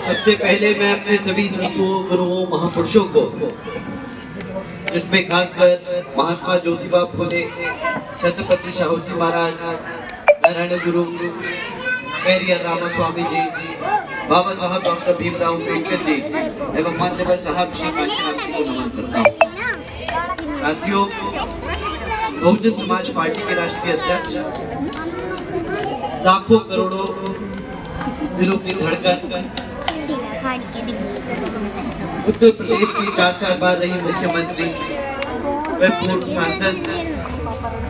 सबसे पहले मैं अपने सभी संतों, गुरुओं, महापुरुषों को, जिसमें खासकर महात्मा ज्योतिबा फुले, छत्रपति शाहूजी महाराज, नारायण गुरु, पेरियर रामास्वामी जी, बाबा साहब डॉक्टर भीमराव अम्बेडकर जी एवं मान्यवर साहब श्री काशीनाथ जी को नमन करता हूँ। साथियों, बहुजन समाज पार्टी के राष्ट्रीय अध्यक्ष, लाखों करोड़ों दिलों की धड़कन, उत्तर प्रदेश की 4 बार रही मुख्यमंत्री व पूर्व सांसद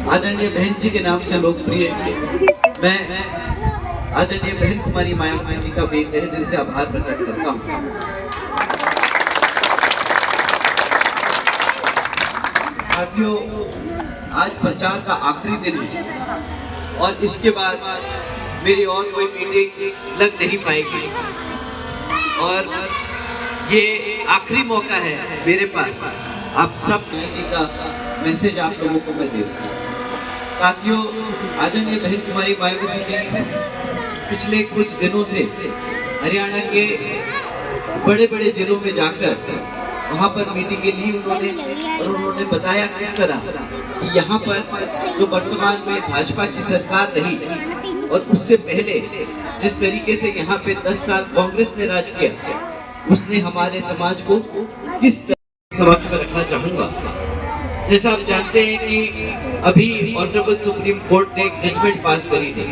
आदरणीय बहन जी के नाम से लोकप्रिय, मैं आदरणीय बहन कुमारी मायावती जी का भी तहे दिल से आभार प्रकट करता हूँ। साथियों, आज प्रचार का आखिरी दिन है और इसके बाद मेरी और कोई मीटिंग लग नहीं पाएगी और ये आखिरी मौका है मेरे पास आप सब का मैसेज आप लोगों को मैं दे रहा हूँ। साथियों, आदरणीय बहन कुमारी मायावती जी पिछले कुछ दिनों से हरियाणा के बड़े बड़े जिलों में जाकर वहाँ पर मीटिंगें ली उन्होंने और उन्होंने बताया किस तरह कि यहाँ पर जो वर्तमान में भाजपा की सरकार रही और उससे पहले जिस तरीके से यहाँ पे 10 साल कांग्रेस ने राज किया, उसने हमारे समाज को किस तरह समाज में रखना चाहूंगा। जैसा आप जानते हैं कि अभी ऑनरेबल सुप्रीम कोर्ट ने एक जजमेंट पास करी थी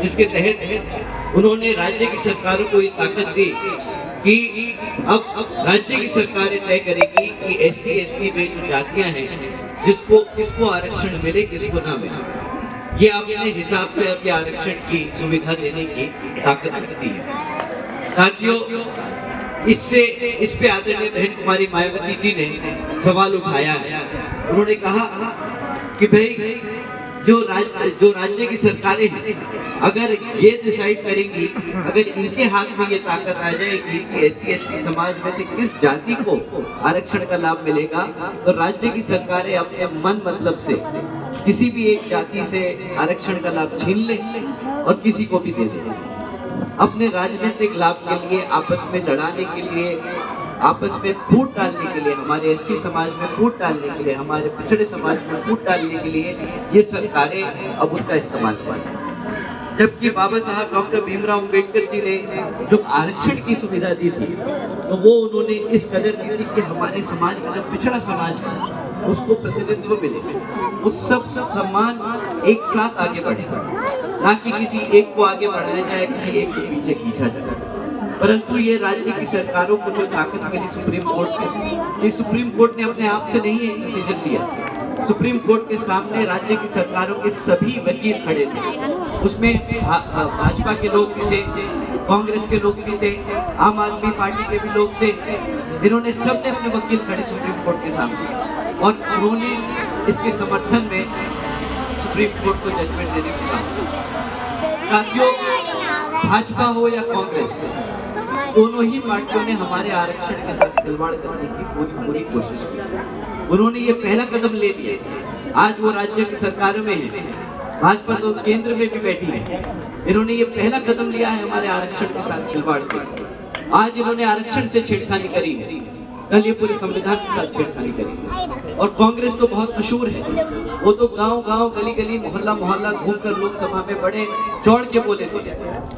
जिसके तहत उन्होंने राज्य की सरकारों को ये ताकत दी कि अब राज्य की सरकारें तय करेगी कि SC ST में जो जातियां हैं किसको आरक्षण मिले किसको ना मिले, ये अपने हिसाब से अपने आरक्षण की सुविधा देने की ताकत रखती है। साथियों, इस पे आदरणीय बहन कुमारी मायावती जी ने सवाल उठाया है। उन्होंने कहा कि भाई जो राज्य की सरकारें हैं, अगर ये डिसाइड करेंगी, अगर इनके हाथ में ये ताकत आ जाएगी कि SC ST समाज में से किस जाति को आरक्षण का लाभ मिलेगा, तो राज्य की सरकारें अपने मन मतलब से किसी भी एक जाति से आरक्षण का लाभ छीन ले और किसी को भी दे दे। अपने राजनीतिक लाभ के लिए, आपस में लड़ाने के लिए, आपस में फूट डालने के लिए, हमारे SC समाज में फूट डालने के लिए, हमारे पिछड़े समाज में फूट डालने के लिए ये सरकारें अब उसका इस्तेमाल करें। जबकि बाबा साहब डॉक्टर भीमराव अम्बेडकर जी ने जो आरक्षण की सुविधा दी थी, तो वो उन्होंने इस कदर दी थी कि हमारे समाज में जो पिछड़ा समाज है उसको प्रतिनिधित्व मिले, वो सब समान एक साथ आगे बढ़े, ना कि किसी एक को आगे बढ़ाया जाए, किसी एक को पीछे खींचा जाए। परंतु ये राज्य की सरकारों को जो ताकत मिली सुप्रीम कोर्ट से, ये सुप्रीम कोर्ट ने अपने आप से नहीं एक डिसीजन लिया। सुप्रीम कोर्ट के सामने राज्य की सरकारों के सभी वकील खड़े थे, उसमें भाजपा के लोग भी थे, कांग्रेस के लोग भी थे, आम आदमी पार्टी के भी लोग थे। इन्होंने सबने अपने वकील खड़े सुप्रीम कोर्ट के सामने और उन्होंने इसके समर्थन में सुप्रीम कोर्ट को जजमेंट देने को कहा। साथियों, भाजपा हो या कांग्रेस, दोनों ही पार्टियों ने हमारे आरक्षण के साथ खिलवाड़ करने की पूरी कोशिश की। उन्होंने ये पहला कदम ले लिया। आज वो राज्य की सरकार में है, भाजपा तो केंद्र में भी बैठी है। इन्होंने ये पहला कदम लिया है हमारे आरक्षण के साथ खिलवाड़ का। आज इन्होंने आरक्षण से छेड़खानी करी है, कल ये पूरे संविधान के साथ छेड़खानी करी। और कांग्रेस तो बहुत मशहूर है, वो तो गांव-गांव, गली-गली, मोहल्ला-मोहल्ला घूमकर लोकसभा में बड़े चौड़ के बोले थे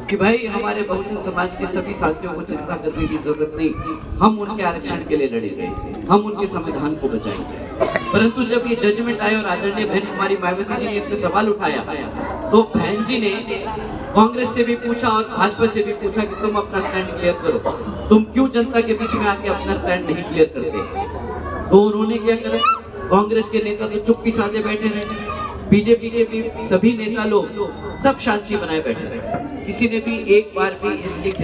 कि भाई हमारे बहुजन समाज के सभी साथियों को चिंता करने की जरूरत नहीं, हम उनके आरक्षण के लिए लड़ेंगे, हम उनके संविधान को बचाएंगे। परंतु जब ये जजमेंट आया और आदरणीय बहन कुमारी मायावती जी ने इस पे सवाल उठाया, तो बहन जी ने कांग्रेस से भी पूछा और भाजपा से भी पूछा कि तुम अपना स्टैंड क्लियर करो, तुम क्यों जनता के बीच में आके अपना स्टैंड नहीं क्लियर करते। तो उन्होंने क्या करा, कांग्रेस के नेता तो चुप्पी साधे बैठे रहे, बीजेपी के भी सभी नेता लोग सब शांति बनाए बैठे रहे, किसी ने भी एक बार भी इसके खिलाफ